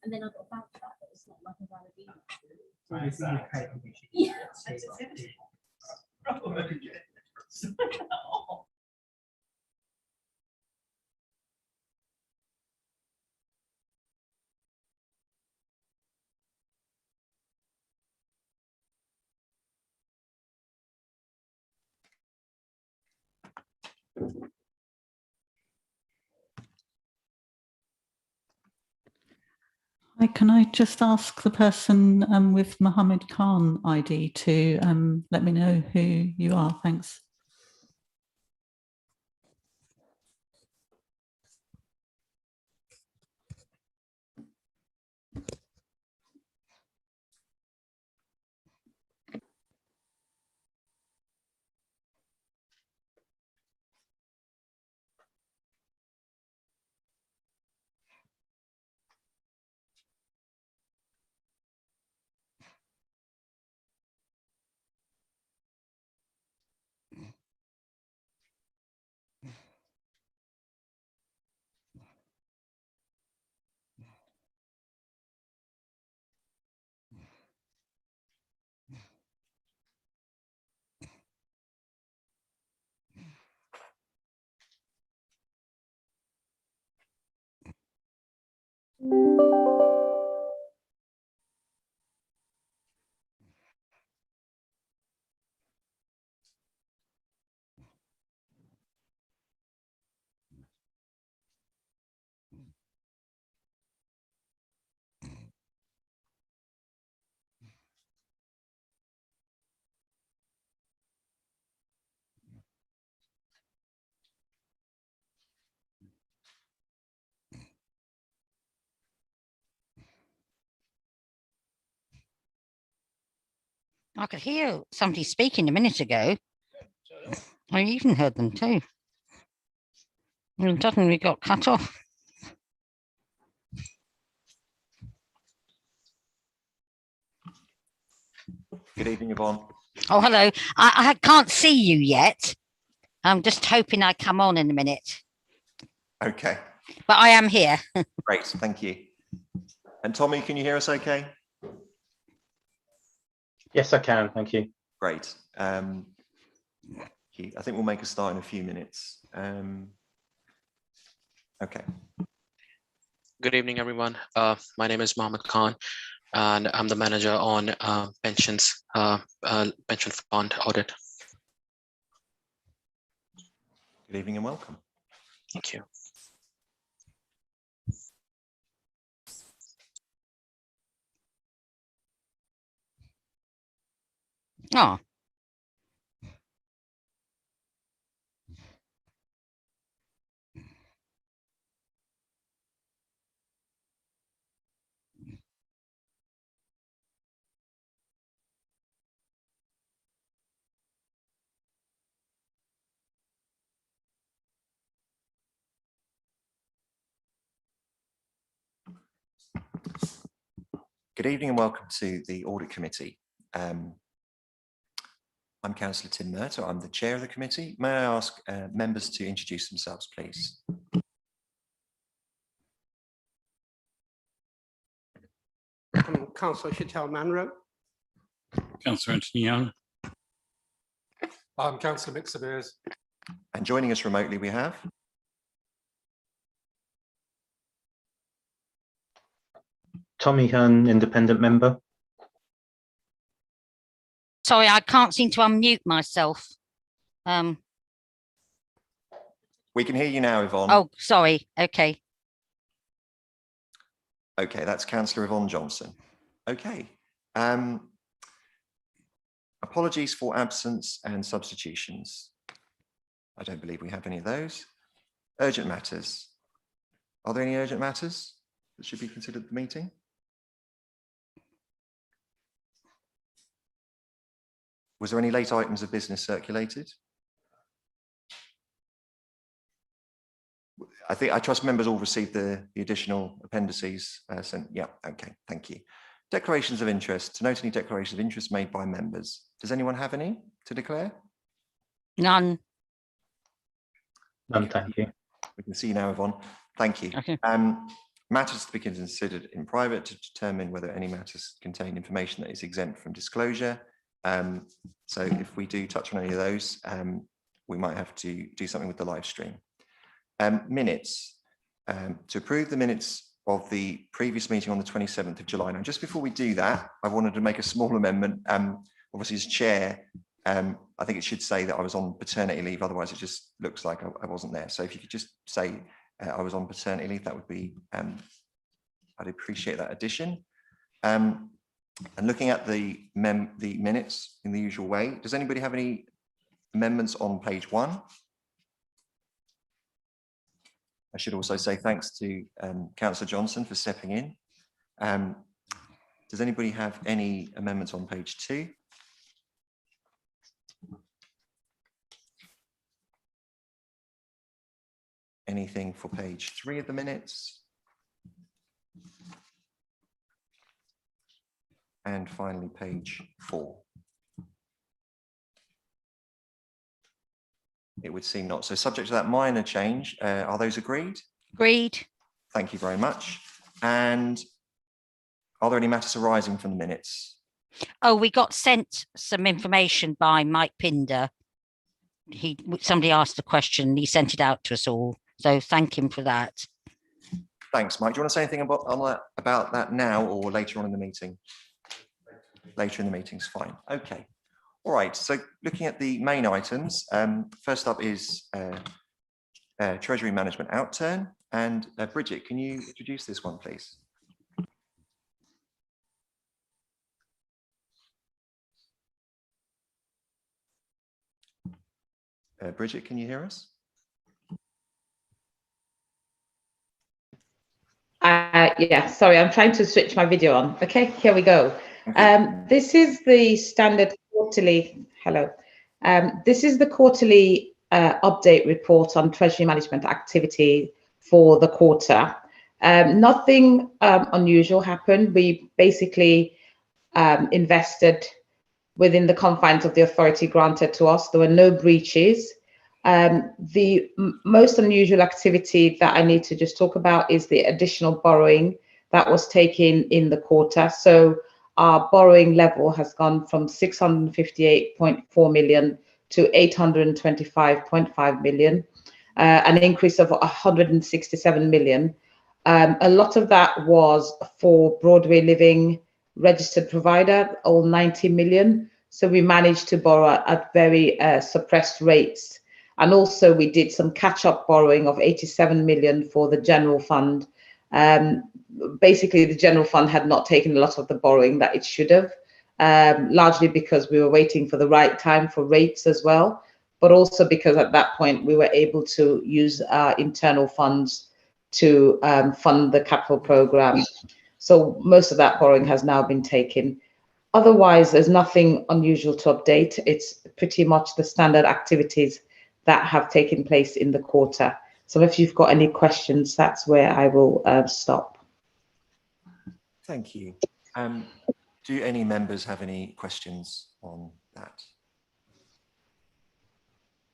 And then I got back to that, but it's not like a valid email. Yeah. Hi, can I just ask the person with Mohammed Khan ID to let me know who you are? Thanks. I could hear somebody speaking a minute ago. I even heard them too. And suddenly we got cut off. Good evening, Yvonne. Oh, hello. I can't see you yet. I'm just hoping I come on in a minute. Okay, But I am here. great, thank you. And Tommy, can you hear us okay? Yes, I can. Thank you. Great. Thank you. I think we'll make a start in a few minutes. Okay. Good evening, everyone. My name is Mohammed Khan, and I'm the manager on pensions, pension fund audit. Good evening and welcome. Thank you. Oh, Good evening and welcome to the Audit Committee. I'm Councillor Tim Murtaugh. I'm the chair of the committee. May I ask members to introduce themselves, please? Councillor Chantal Manro. Councillor Anthony Young. I'm Councillor Mick Beers. And joining us remotely, we have Tommy Hearn, independent member. sorry, I can't seem to unmute myself. We can hear you now, Yvonne. Oh, sorry. Okay. Okay, that's Councillor Yvonne Johnson. Okay. Apologies for absence and substitutions. I don't believe we have any of those. Urgent matters. Are there any urgent matters that should be considered at the meeting? Was there any late items of business circulated? I trust members all received the additional appendices sent. Yeah, okay, thank you. Declarations of interest. To note any declarations of interest made by members. Does anyone have any to declare? None. None, thank you. We can see you now, Yvonne. Thank you. Okay. matters to be considered in private to determine whether any matters contain information that is exempt from disclosure. So if we do touch on any of those, we might have to do something with the live stream. Minutes. To approve the minutes of the previous meeting on the 27th of July. Now, just before we do that, I wanted to make a small amendment. Obviously, as chair, I think it should say that I was on paternity leave. Otherwise, it just looks like I wasn't there. So if you could just say I was on paternity leave, that would be, I'd appreciate that addition. And looking at the minutes in the usual way, does anybody have any amendments on page 1? I should also say thanks to Councillor Johnson for stepping in. Does anybody have any amendments on page 2? Anything for page 3 of the minutes? And finally, page 4. It would seem not. So subject to that minor change, are those agreed? Agreed. Thank you very much. And are there any matters arising from the minutes? Oh, we got sent some information by Mike Pinder. Somebody asked a question, he sent it out to us all. So thank him for that. Thanks, Mike. Do you want to say anything about that now or later on in the meeting? Later in the meeting's fine. Okay. All right. So looking at the main items, first up is Treasury Management Outturn. And Bridget, can you introduce this one, please? Bridget, can you hear us? Yeah, sorry, I'm trying to switch my video on. Okay, here we go. This is the standard quarterly, hello. This is the quarterly update report on treasury management activity for the quarter. Nothing unusual happened. We basically invested within the confines of the authority granted to us. There were no breaches. The most unusual activity that I need to just talk about is the additional borrowing that was taken in the quarter. So our borrowing level has gone from 658.4 million to 825.5 million, an increase of 167 million. A lot of that was for Broadway Living registered provider, all 90 million. So we managed to borrow at very suppressed rates. And also we did some catch-up borrowing of 87 million for the general fund. Basically, the general fund had not taken a lot of the borrowing that it should have, largely because we were waiting for the right time for rates as well, but also because at that point we were able to use our internal funds to fund the capital program. So most of that borrowing has now been taken. Otherwise, there's nothing unusual to update. It's pretty much the standard activities that have taken place in the quarter. So if you've got any questions, that's where I will stop. Thank you. Do any members have any questions on that?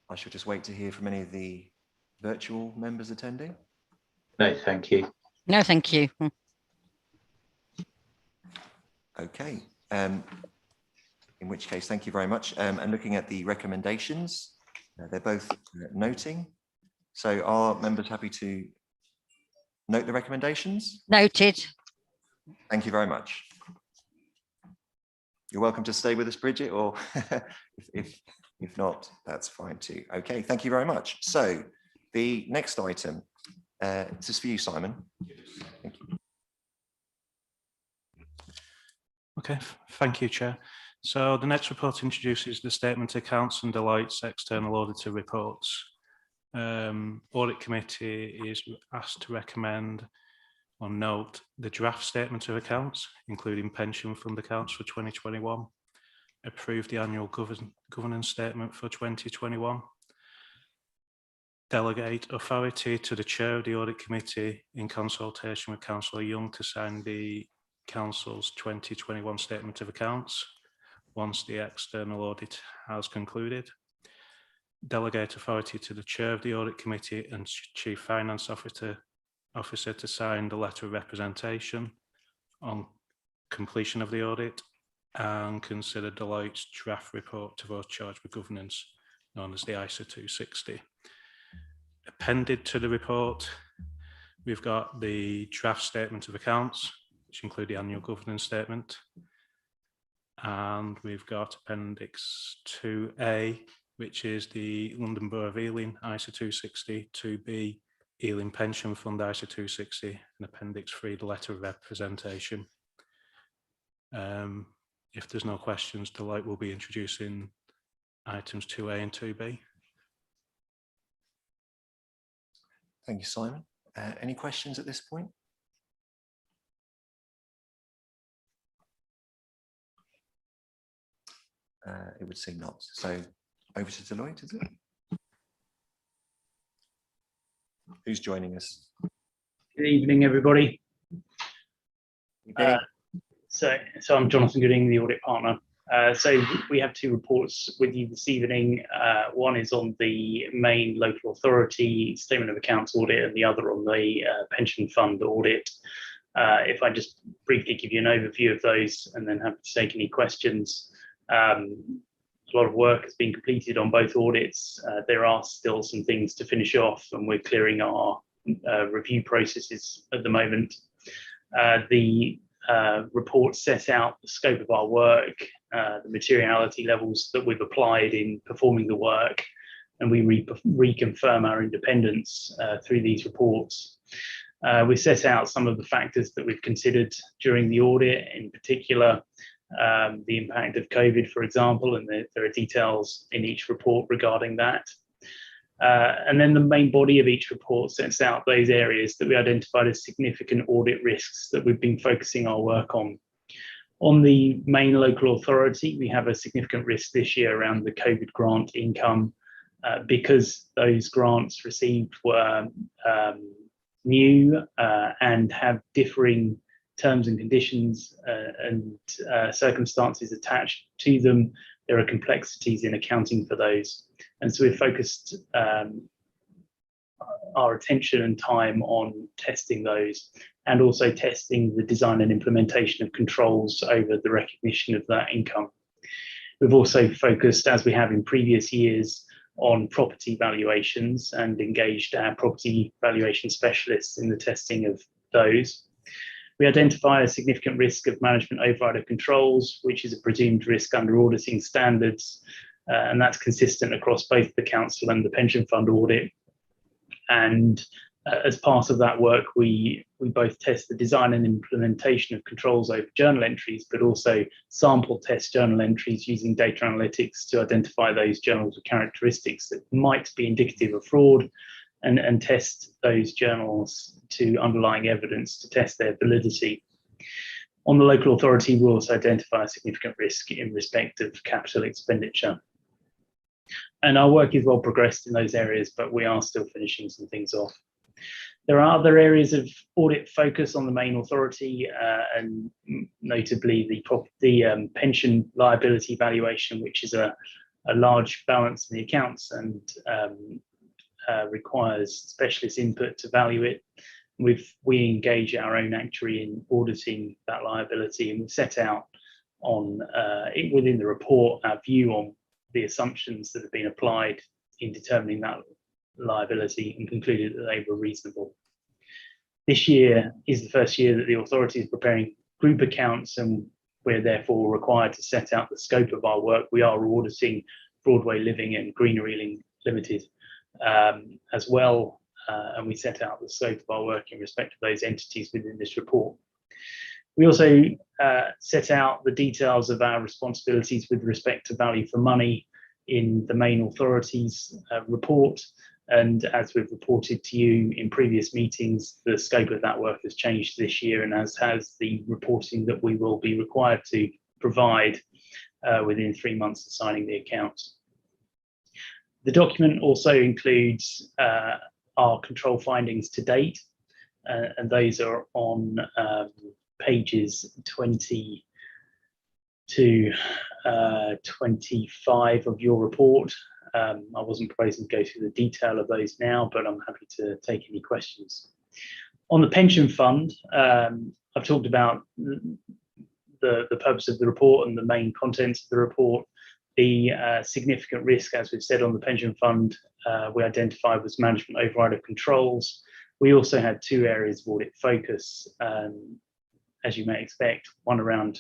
I shall just wait to hear from any of the virtual members attending. No, thank you. No, thank you. Okay. In which case, thank you very much. And looking at the recommendations, they're both noting. So are members happy to note the recommendations? Noted. Thank you very much. You're welcome to stay with us, Bridget, or if not, that's fine too. Okay, thank you very much. So the next item, this is for you, Simon. Thank you. Okay, thank you, Chair. So the next report introduces the statement of accounts and Deloitte's external auditor reports. Audit Committee is asked to recommend or note the draft statement of accounts, including pension fund accounts for 2021, approve the annual governance statement for 2021, delegate authority to the chair of the Audit Committee in consultation with Councillor Young to sign the Council's 2021 statement of accounts once the external audit has concluded. Delegate authority to the chair of the Audit Committee and Chief Finance Officer officer to sign the letter of representation on completion of the audit, and consider Deloitte's draft report to those charged with governance, known as the ISA 260. Appended to the report, we've got the draft statement of accounts, which include the annual governance statement. And we've got Appendix 2A, which is the London Borough of Ealing ISA 260, 2B, Ealing Pension Fund ISA 260, and Appendix 3, the letter of representation. If there's no questions, Deloitte will be introducing items 2A and 2B. Thank you, Simon. Any questions at this point? It would seem not. So over to Deloitte, is it? Who's joining us? Good evening, everybody. So I'm Jonathan Gooding, the audit partner. So we have two reports with you this evening. One is on the main local authority statement of accounts audit, and the other on the pension fund audit. If I just briefly give you an overview of those, and then happy to take any questions. A lot of work has been completed on both audits. There are still some things to finish off, and we're clearing our review processes at the moment. The report set out the scope of our work, the materiality levels that we've applied in performing the work, and we reconfirm our independence through these reports. We set out some of the factors that we've considered during the audit, in particular the impact of COVID, for example, and there are details in each report regarding that. And then the main body of each report sets out those areas that we identified as significant audit risks that we've been focusing our work on. On the main local authority, we have a significant risk this year around the COVID grant income because those grants received were new and have differing terms and conditions and circumstances attached to them. There are complexities in accounting for those. And so we've focused our attention and time on testing those, and also testing the design and implementation of controls over the recognition of that income. We've also focused, as we have in previous years, on property valuations and engaged our property valuation specialists in the testing of those. We identify a significant risk of management override of controls, which is a presumed risk under auditing standards, and that's consistent across both the council and the pension fund audit. And as part of that work, we both test the design and implementation of controls over journal entries, but also sample test journal entries using data analytics to identify those journals with characteristics that might be indicative of fraud, and test those journals to underlying evidence to test their validity. On the local authority, we'll also identify a significant risk in respect of capital expenditure. And our work is well progressed in those areas, but we are still finishing some things off. There are other areas of audit focus on the main authority, and notably the pension liability valuation, which is a large balance in the accounts and requires specialist input to value it. We engage our own actuary in auditing that liability, and we've set out on within the report our view on the assumptions that have been applied in determining that liability, and concluded that they were reasonable. This year is the first year that the authority is preparing group accounts, and we're therefore required to set out the scope of our work. We are auditing Broadway Living and Greener Ealing Limited as well, and we set out the scope of our work in respect of those entities within this report. We also set out the details of our responsibilities with respect to value for money in the main authorities report. And as we've reported to you in previous meetings, the scope of that work has changed this year, and as has the reporting that we will be required to provide within 3 months of signing the accounts. The document also includes our control findings to date, and those are on pages 20 to 25 of your report. I wasn't proposing to go through the detail of those now, but I'm happy to take any questions. On the pension fund, I've talked about the purpose of the report and the main contents of the report. The significant risk, as we've said on the pension fund, we identified was management override of controls. We also had 2 areas of audit focus, as you may expect, one around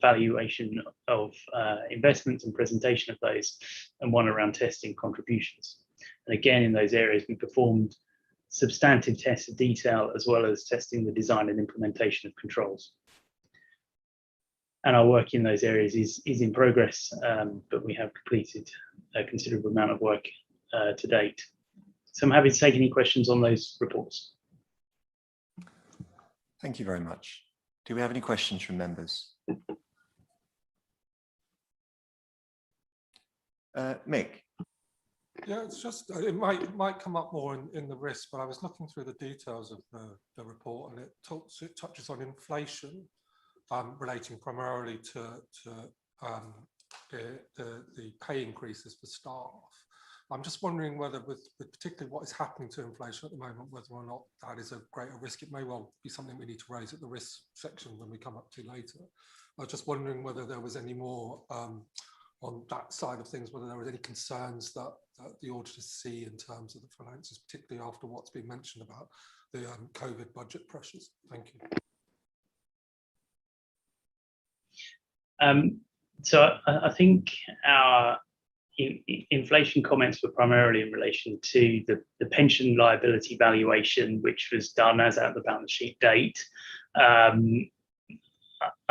valuation of investments and presentation of those, and one around testing contributions. And again, in those areas, we performed substantive tests of detail, as well as testing the design and implementation of controls. And our work in those areas is in progress, but we have completed a considerable amount of work to date. So I'm happy to take any questions on those reports. Thank you very much. Do we have any questions from members? Mick? Yeah, it's just, it might come up more in the risk, but I was looking through the details of the report, and it touches on inflation, relating primarily to the pay increases for staff. I'm just wondering whether, with particularly what is happening to inflation at the moment, whether or not that is a greater risk. It may well be something we need to raise at the risk section when we come up to later. I was just wondering whether there was any more on that side of things, whether there were any concerns that the auditors see in terms of the finances, particularly after what's been mentioned about the COVID budget pressures. Thank you. So I think our inflation comments were primarily in relation to the pension liability valuation, which was done as at the balance sheet date. I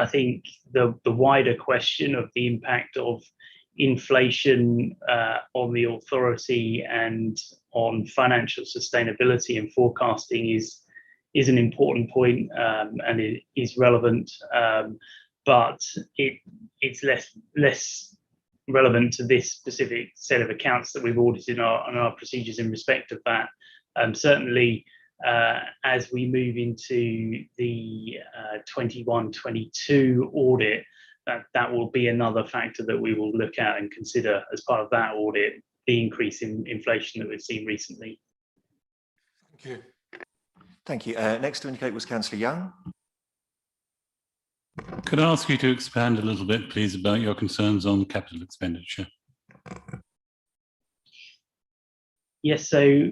think the wider question of the impact of inflation on the authority and on financial sustainability and forecasting is an important point, and it is relevant, but it's less relevant to this specific set of accounts that we've audited on our procedures in respect of that. Certainly, as we move into the 21-22 audit, that will be another factor that we will look at and consider as part of that audit, the increase in inflation that we've seen recently. Thank you. Thank you. Next to indicate was Councillor Young. Could I ask you to expand a little bit, please, about your concerns on capital expenditure? Yes, so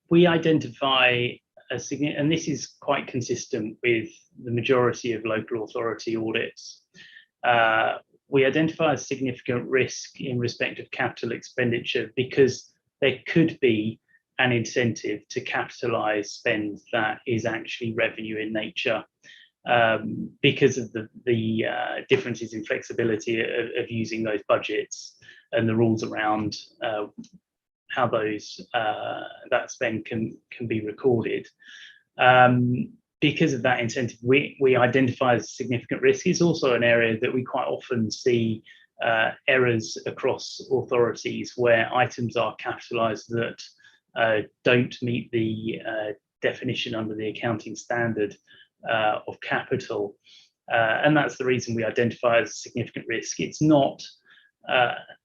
we identify a significant, and this is quite consistent with the majority of local authority audits. We identify a significant risk in respect of capital expenditure because there could be an incentive to capitalise spend that is actually revenue in nature, because of the differences in flexibility of using those budgets and the rules around how those that spend can be recorded. Because of that incentive, we identify as a significant risk. It's also an area that we quite often see errors across authorities where items are capitalised that don't meet the definition under the accounting standard of capital. And that's the reason we identify as a significant risk. It's not,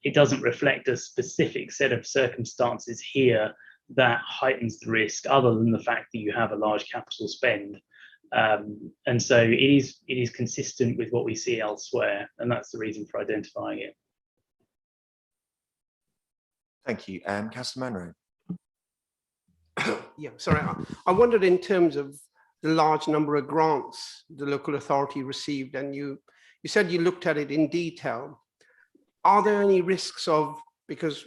it doesn't reflect a specific set of circumstances here that heightens the risk, other than the fact that you have a large capital spend. And so it is consistent with what we see elsewhere, and that's the reason for identifying it. Thank you. Councillor Munro. Yeah, sorry. I wondered, in terms of the large number of grants the local authority received, and you said you looked at it in detail. Are there any risks of, because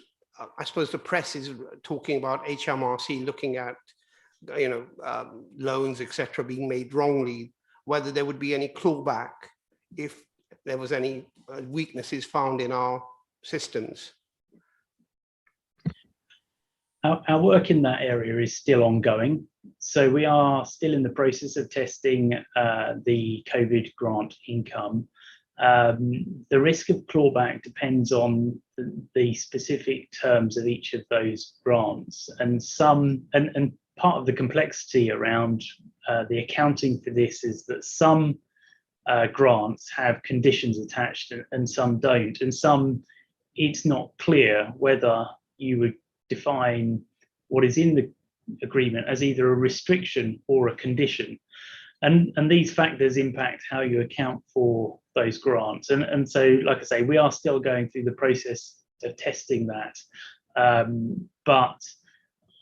I suppose the press is talking about HMRC looking at, loans, etc., being made wrongly, whether there would be any clawback if there was any weaknesses found in our systems? Our work in that area is still ongoing. So we are still in the process of testing the COVID grant income. The risk of clawback depends on the specific terms of each of those grants, and part of the complexity around the accounting for this is that some grants have conditions attached and some don't, and some it's not clear whether you would define what is in agreement as either a restriction or a condition. And these factors impact how you account for those grants. And so, like I say, we are still going through the process of testing that. But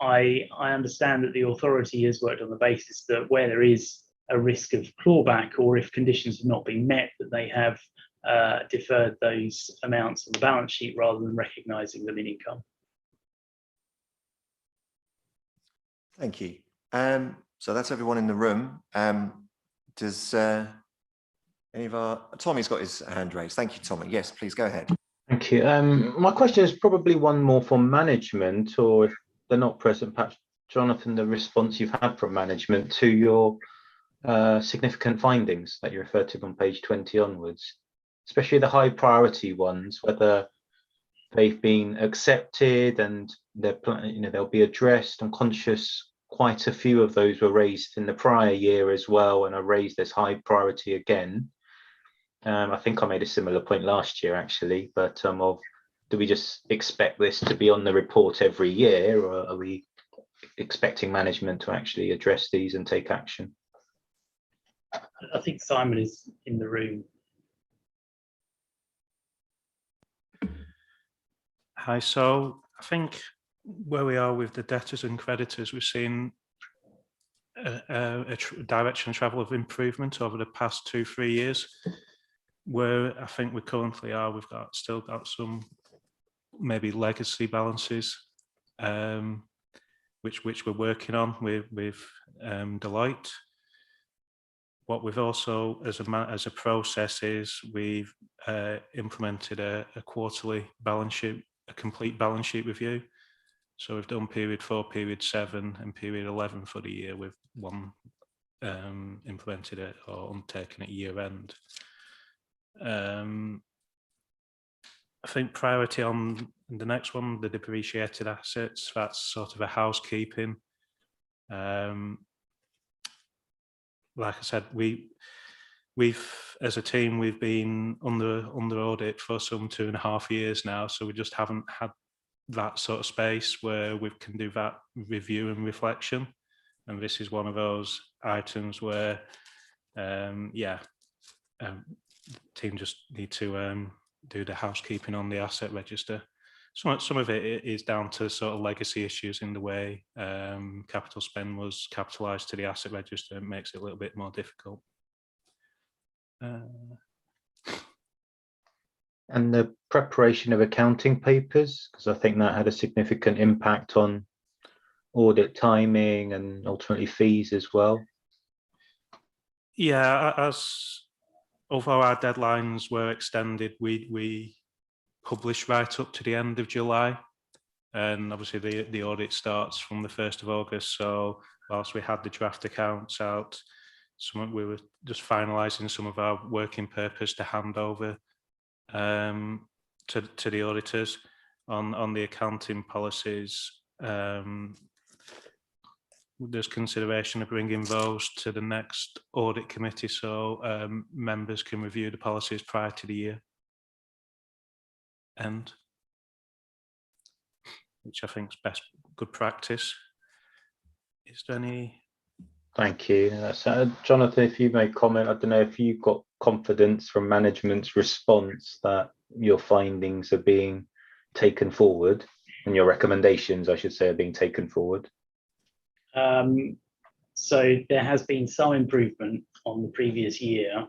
I understand that the authority has worked on the basis that where there is a risk of clawback, or if conditions have not been met, that they have deferred those amounts on the balance sheet rather than recognising them in income. Thank you. So that's everyone in the room. Does any of our... Tommy's got his hand raised. Thank you, Tommy. Yes, please go ahead. Thank you. My question is probably one more for management, or if they're not present, perhaps Jonathan, the response you've had from management to your significant findings that you referred to on page 20 onwards, especially the high priority ones, whether they've been accepted and they'll be addressed. I'm conscious quite a few of those were raised in the prior year as well, and are raised as high priority again. I think I made a similar point last year actually, but do we just expect this to be on the report every year, or are we expecting management to actually address these and take action? I think Simon is in the room. Hi, so I think where we are with the debtors and creditors, we've seen a direction of travel of improvement over the past 2-3 years. Where I think we currently are, we've still got some maybe legacy balances, which we're working on with Deloitte. What we've also, as a process, is we've implemented a quarterly balance sheet, a complete balance sheet review. So we've done period 4, period 7, and period 11 for the year, with one implemented it or undertaken at year end. I think priority on the next one, the depreciated assets, that's sort of a housekeeping. Like I said, we've as a team, we've been under audit for some 2.5 years now, so we just haven't had that sort of space where we can do that review and reflection. And this is one of those items where, the team just need to do the housekeeping on the asset register. Some of it is down to sort of legacy issues in the way capital spend was capitalised to the asset register. It makes it a little bit more difficult. And the preparation of accounting papers, because I think that had a significant impact on audit timing and ultimately fees as well. Yeah, although our deadlines were extended, we published right up to the end of July, and obviously the audit starts from the 1st of August. So whilst we had the draft accounts out, we were just finalising some of our working papers to hand over to the auditors on the accounting policies. There's consideration of bringing those to the next audit committee, so members can review the policies prior to the year end, which I think is good practice. Is there any? Thank you. Jonathan, if you may comment, I don't know if you've got confidence from management's response that your findings are being taken forward, and your recommendations, I should say, are being taken forward. So there has been some improvement on the previous year.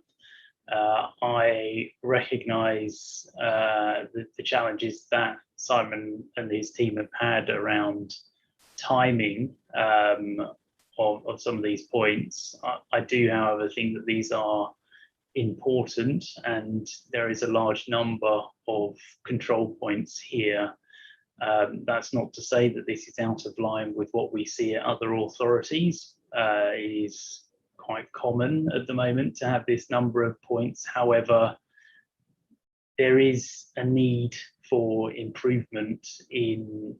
I recognise the challenges that Simon and his team have had around timing of some of these points. I do, however, think that these are important, and there is a large number of control points here. That's not to say that this is out of line with what we see at other authorities. It is quite common at the moment to have this number of points. However, there is a need for improvement in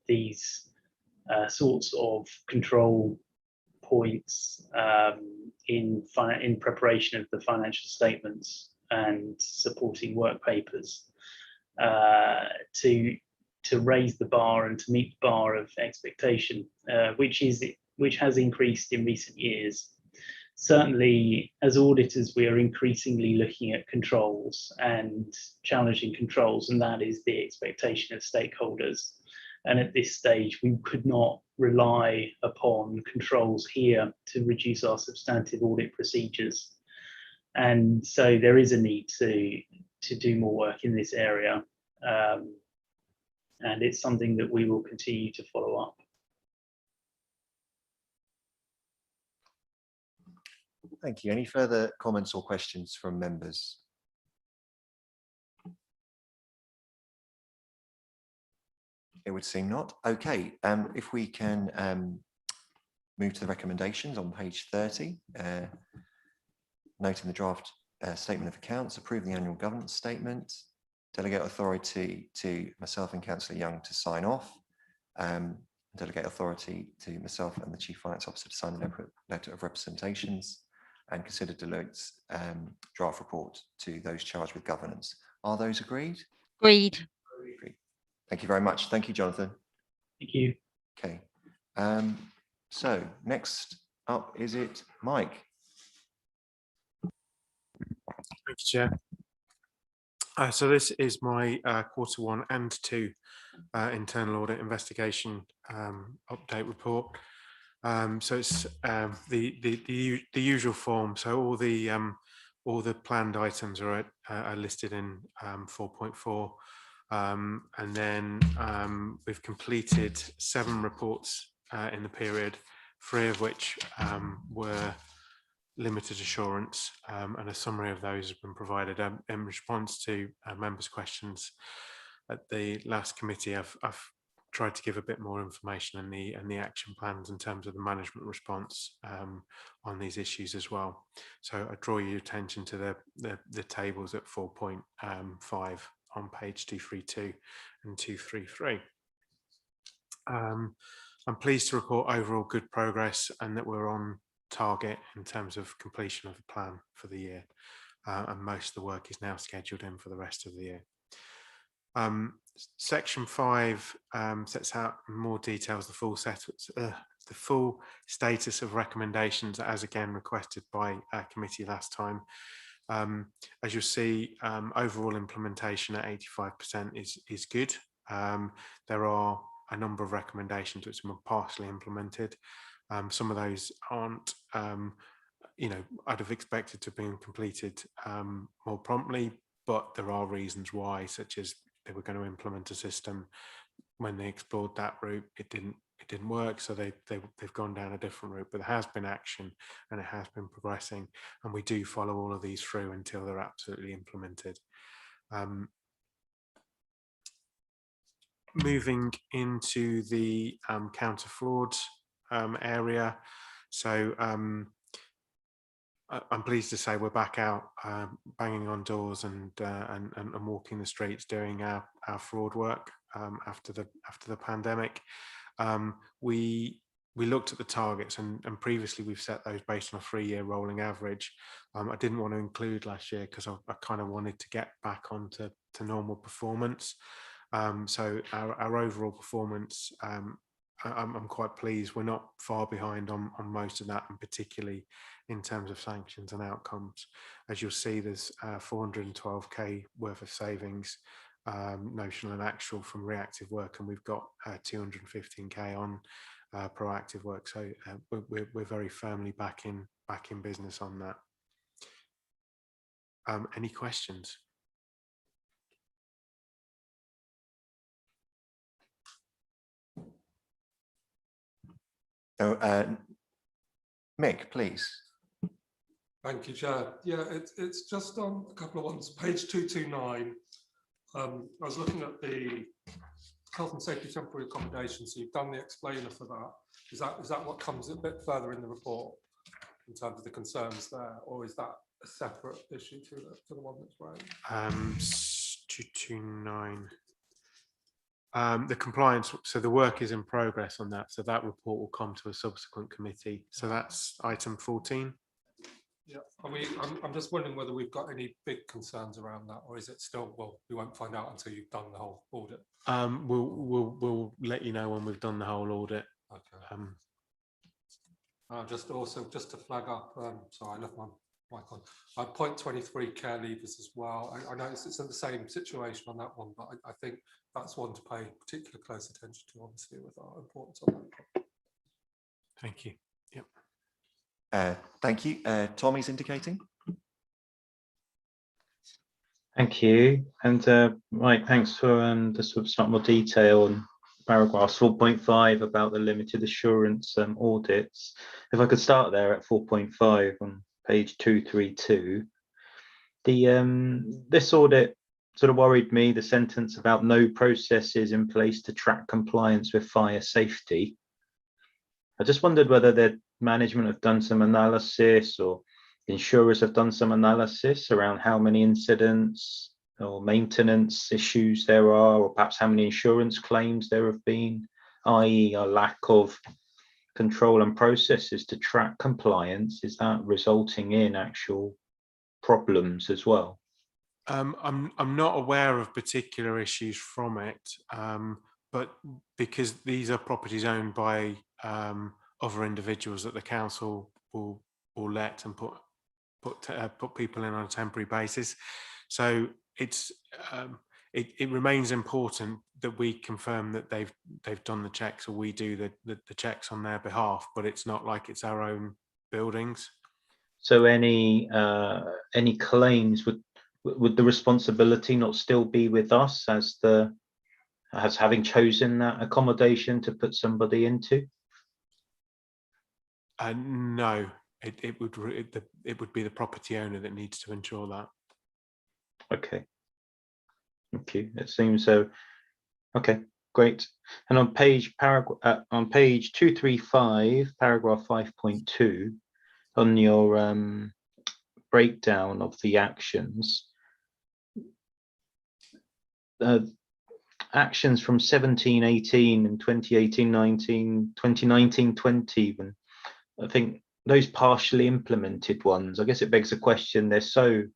these sorts of control points in preparation of the financial statements and supporting work papers. To to raise the bar and to meet the bar of expectation, which has increased in recent years. Certainly, as auditors, we are increasingly looking at controls and challenging controls, and that is the expectation of stakeholders. And at this stage, we could not rely upon controls here to reduce our substantive audit procedures. And so there is a need to do more work in this area. And it's something that we will continue to follow up. Thank you. Any further comments or questions from members? It would seem not. Okay, if we can move to the recommendations on page 30, noting the draft statement of accounts, approve the annual governance statement, delegate authority to myself and Councillor Young to sign off, delegate authority to myself and the Chief Finance Officer to sign the letter of representations, and consider Deloitte's draft report to those charged with governance. Are those agreed? Agreed. Agreed. Thank you very much. Thank you, Jonathan. Thank you. Okay. So next up, is it Mike? Thank you, Chair. So this is my Q1 and 2 internal audit investigation update report. So it's the usual form. So all the planned items are listed in 4.4, and then we've completed 7 reports in the period, 3 of which were limited assurance, and a summary of those has been provided in response to members' questions at the last committee. I've tried to give a bit more information and the action plans in terms of the management response on these issues as well. So I draw your attention to the tables at 4.5 on page 232 and 233. I'm pleased to report overall good progress and that we're on target in terms of completion of the plan for the year, and most of the work is now scheduled in for the rest of the year. Section 5 sets out in more details the full status of recommendations, as again requested by our committee last time. As you'll see, overall implementation at 85% is good. There are a number of recommendations which were partially implemented. Some of those aren't, I'd have expected to have been completed more promptly, but there are reasons why, such as they were going to implement a system. When they explored that route, it didn't work, so they've gone down a different route. But there has been action and it has been progressing, and we do follow all of these through until they're absolutely implemented. Moving into the counter fraud area. So I'm pleased to say we're back out banging on doors and walking the streets doing our fraud work after the pandemic. We looked at the targets and previously we've set those based on a 3-year rolling average. I didn't want to include last year because I kind of wanted to get back onto normal performance. So our overall performance, I'm quite pleased. We're not far behind on most of that, and particularly in terms of sanctions and outcomes. As you'll see, there's 412k worth of savings, notional and actual, from reactive work, and we've got 215k on proactive work. So we're very firmly back in business on that. Any questions? So, Mick, please. Thank you, Chair. Yeah, it's just on a couple of ones. Page 229. I was looking at the health and safety temporary accommodation. So you've done the explainer for that. Is that what comes a bit further in the report in terms of the concerns there, or is that a separate issue to the one that's raised? 229. The compliance, so the work is in progress on that, so that report will come to a subsequent committee. So that's item 14. Yeah, I'm just wondering whether we've got any big concerns around that, or is it still, well, we won't find out until you've done the whole audit. We'll let you know when we've done the whole audit. Okay. Just to flag up, sorry, I left my mic on. Point 23, care leavers as well. I noticed it's in the same situation on that one, but I think that's one to pay particular close attention to, obviously, with our importance on that. Thank you. Yep. Thank you. Tommy's indicating. Thank you. And Mike, thanks for the sort of slightly more detail on paragraph 4.5 about the limited assurance audits. If I could start there at 4.5 on page 232. This audit sort of worried me, the sentence about no processes in place to track compliance with fire safety. I just wondered whether the management have done some analysis, or insurers have done some analysis around how many incidents or maintenance issues there are, or perhaps how many insurance claims there have been, i.e. a lack of control and processes to track compliance. Is that resulting in actual problems as well? I'm not aware of particular issues from it, but because these are properties owned by other individuals that the council will let and put people in on a temporary basis, so it's it remains important that we confirm that they've done the checks, or we do the checks on their behalf, but it's not like it's our own buildings. So any claims, would the responsibility not still be with us as having chosen that accommodation to put somebody into? No, it would be the property owner that needs to ensure that. Okay. Thank you. It seems so. Okay, great. And on page 235, paragraph 5.2, on your breakdown of the actions, actions from 17-18 and 2018-19, 2019-20 even, I think those partially implemented ones, I guess it begs the question, they're so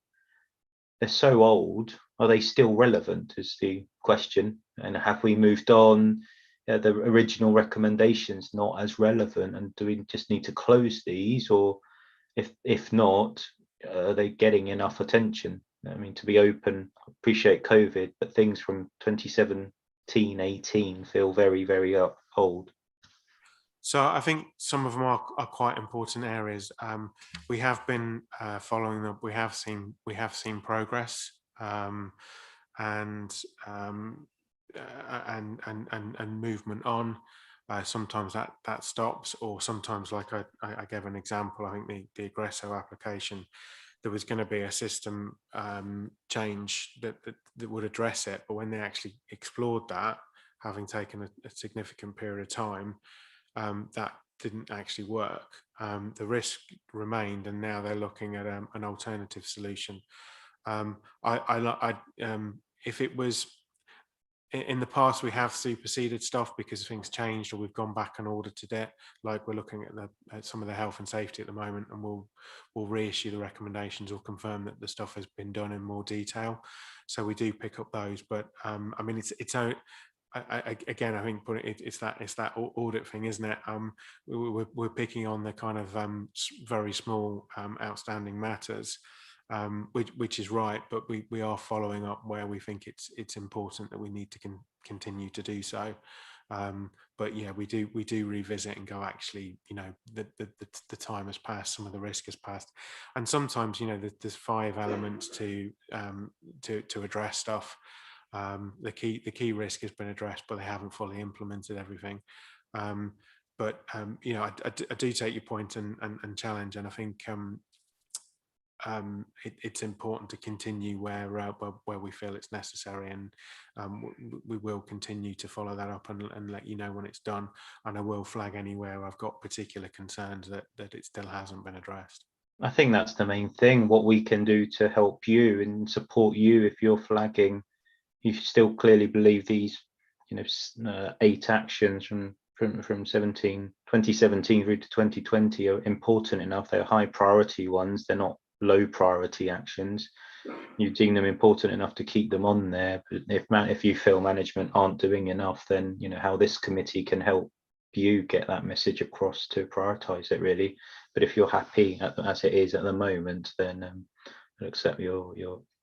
old, are they still relevant is the question, and have we moved on? The original recommendations not as relevant, and do we just need to close these, or if not, are they getting enough attention? I mean, to be open, appreciate COVID, but things from 2017-18 feel very, very old. So I think some of them are quite important areas. We have been following them. We have seen progress, and movement on. Sometimes that stops, or sometimes, like I gave an example. I think the Aggresso application, there was going to be a system change that would address it, but when they actually explored that, having taken a significant period of time, that didn't actually work. The risk remained, and now they're looking at an alternative solution. If it was in the past, we have superseded stuff because things changed, or we've gone back and audited it. Like we're looking at some of the health and safety at the moment, and we'll reissue the recommendations or confirm that the stuff has been done in more detail. So we do pick up those, but I mean, it's again, I think it's that audit thing, isn't it? We're picking on the kind of very small outstanding matters, which is right, but we are following up where we think it's important that we need to continue to do so. But yeah, we do revisit and go, actually, you know, the time has passed, some of the risk has passed, and sometimes, you know, there's 5 elements to address stuff. The key risk has been addressed, but they haven't fully implemented everything. But you know, I do take your point and challenge, and I think it's important to continue where we feel it's necessary, and we will continue to follow that up and let you know when it's done. And I will flag anywhere I've got particular concerns that it still hasn't been addressed. I think that's the main thing, what we can do to help you and support you if you're flagging. You still clearly believe these, you know, 8 actions from from 2017 through to 2020 are important enough. They're high priority ones. They're not low priority actions. You deem them important enough to keep them on there. But if you feel management aren't doing enough, then how this committee can help you get that message across to prioritize it, really. But if you're happy as it is at the moment, then I'll accept your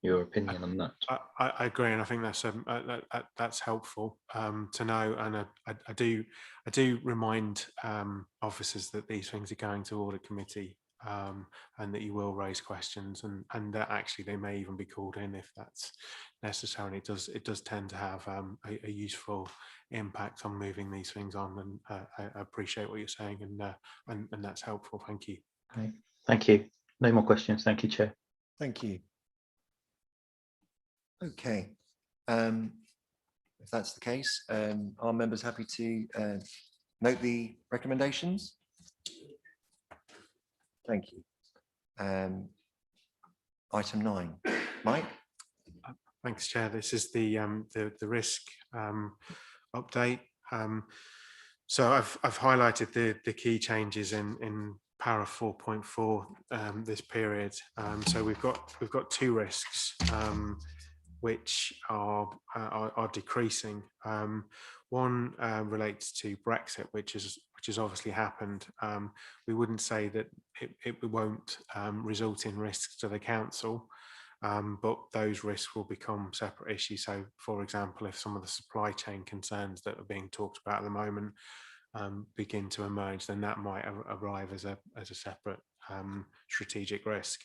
opinion on that. I agree, and I think that's helpful to know. And I do remind officers that these things are going to audit committee, and that you will raise questions, and that actually they may even be called in if that's necessary. It does tend to have a useful impact on moving these things on, and I appreciate what you're saying, and that's helpful. Thank you. Okay. Thank you. No more questions. Thank you, Chair. Thank you. Okay. If that's the case, are members happy to note the recommendations? Thank you. Item 9, Mike. Thanks, Chair. This is the risk update. So I've highlighted the key changes in para 4.4 this period. So we've got 2 risks which are decreasing. One relates to Brexit, which has obviously happened. We wouldn't say that it won't result in risks to the council, but those risks will become separate issues. So, for example, if some of the supply chain concerns that are being talked about at the moment begin to emerge, then that might arrive as a separate strategic risk.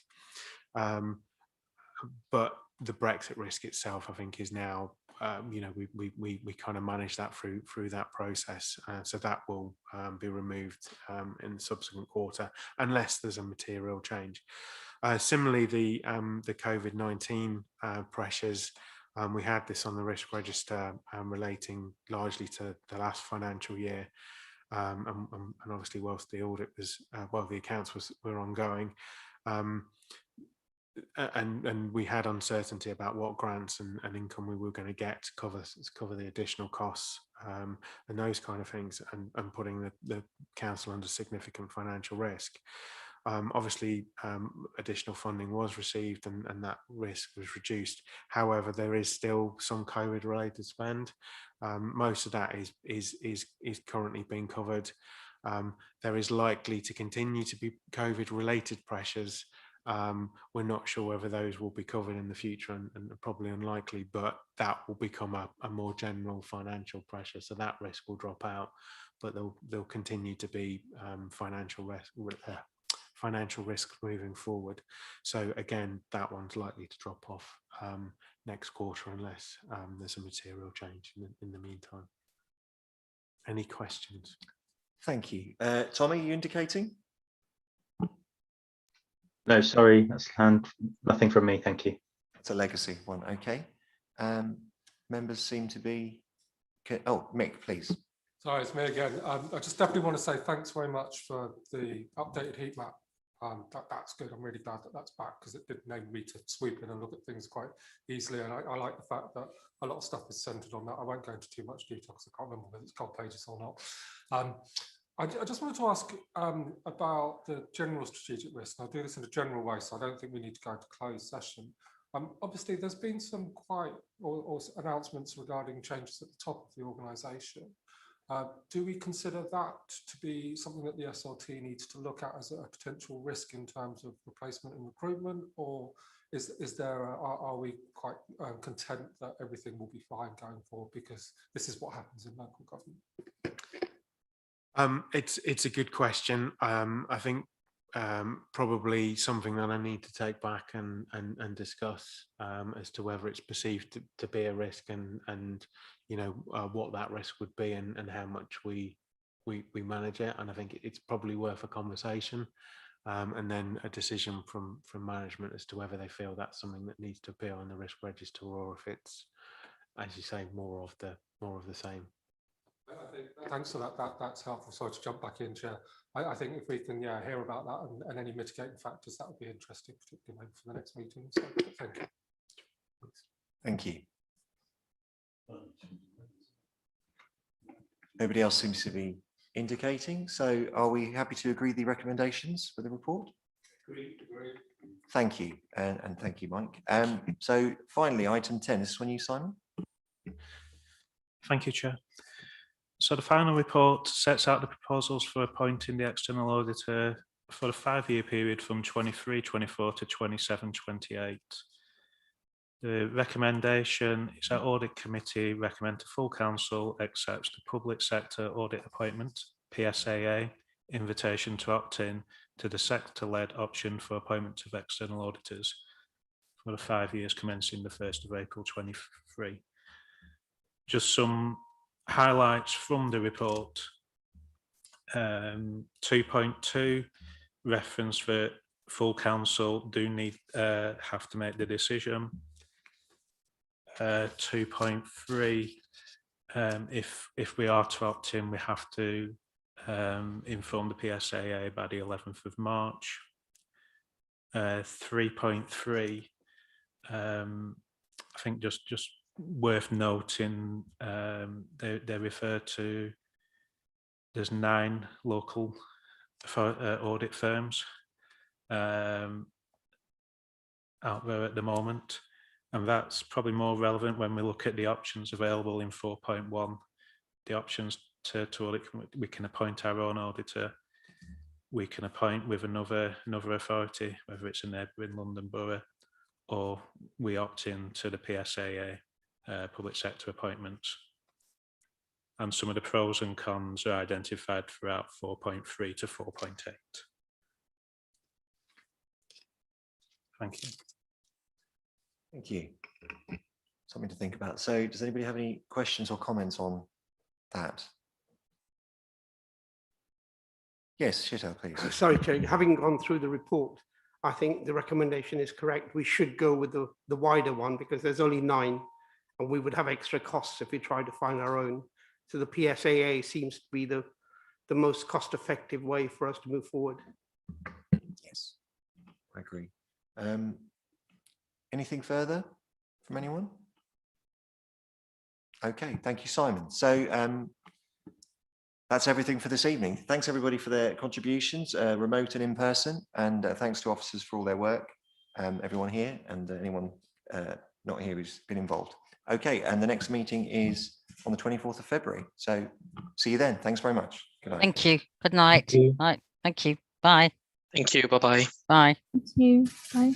But the Brexit risk itself, I think, is now, we kind of manage that through that process. So that will be removed in the subsequent quarter, unless there's a material change. Similarly, the COVID-19 pressures, we had this on the risk register relating largely to the last financial year. And obviously, whilst the audit was, the accounts were ongoing, and we had uncertainty about what grants and income we were going to get to cover the additional costs and those kind of things, and putting the council under significant financial risk. Obviously, additional funding was received, and that risk was reduced. However, there is still some COVID-related spend. Most of that is currently being covered. There is likely to continue to be COVID-related pressures. We're not sure whether those will be covered in the future, and probably unlikely, but that will become a more general financial pressure. So that risk will drop out, but there'll continue to be financial risk moving forward. So again, that one's likely to drop off next quarter, unless there's a material change in the meantime. Any questions? Thank you. Tommy, you indicating? No, sorry, that's nothing from me. Thank you. It's a legacy one. Okay. Members seem to be. Oh, Mick, please. Sorry, it's me again. I just definitely want to say thanks very much for the updated heat map. That's good. I'm really glad that that's back, because it did enable me to sweep in and look at things quite easily. And I like the fact that a lot of stuff is centered on that. I won't go into too much detail because I can't remember whether it's gold pages or not. I just wanted to ask about the general strategic risk. I'll do this in a general way, so I don't think we need to go into closed session. Obviously, there's been some or announcements regarding changes at the top of the organisation. Do we consider that to be something that the SRT needs to look at as a potential risk in terms of replacement and recruitment, or are we quite content that everything will be fine going forward, because this is what happens in local government? It's a good question. I think probably something that I need to take back and discuss as to whether it's perceived to be a risk, and what that risk would be, and how much we manage it. And I think it's probably worth a conversation, and then a decision from management as to whether they feel that's something that needs to appear on the risk register, or if it's, as you say, more of the same. I think, thanks for that. That's helpful. Sorry to jump back in, Chair. I think if we can hear about that and any mitigating factors, that would be interesting, particularly maybe for the next meeting. So, thank you. Thank you. Nobody else seems to be indicating. So are we happy to agree the recommendations for the report? Agreed. Thank you. And thank you, Mike. So finally, item 10, this is when you, Simon. Thank you, Chair. So the final report sets out the proposals for appointing the external auditor for a 5-year period from 23-24 to 27-28. The recommendation is that Audit Committee recommend to full council accepts the public sector audit appointment, PSAA, invitation to opt in to the sector-led option for appointment of external auditors for the 5 years commencing the 1st of April 23. Just some highlights from the report. 2.2 reference that full council do need have to make the decision. 2.3 if we are to opt in, we have to inform the PSAA by the 11th of March. 3.3 I think just worth noting, they refer to there's 9 local audit firms out there at the moment, and that's probably more relevant when we look at the options available in 4.1. The options to audit, we can appoint our own auditor, we can appoint with another authority, whether it's a neighbouring London borough, or we opt in to the PSAA public sector appointments. And some of the pros and cons are identified throughout 4.3 to 4.8. Thank you. Thank you. Something to think about. So does anybody have any questions or comments on that? Yes, Sheetal, please. Sorry, Chair, having gone through the report, I think the recommendation is correct. We should go with the wider one because there's only 9 and we would have extra costs if we tried to find our own. So the PSAA seems to be the most cost-effective way for us to move forward. Yes, I agree. Anything further from anyone? Okay, thank you, Simon. So that's everything for this evening. Thanks everybody for their contributions, remote and in person, and thanks to officers for all their work, everyone here and anyone not here who's been involved. Okay, and the next meeting is on the 24th of February. So see you then. Thanks very much. Good night. Thank you. Good night. Right. Thank you. Bye. Thank you. Bye-bye. Bye. Thank you. Bye.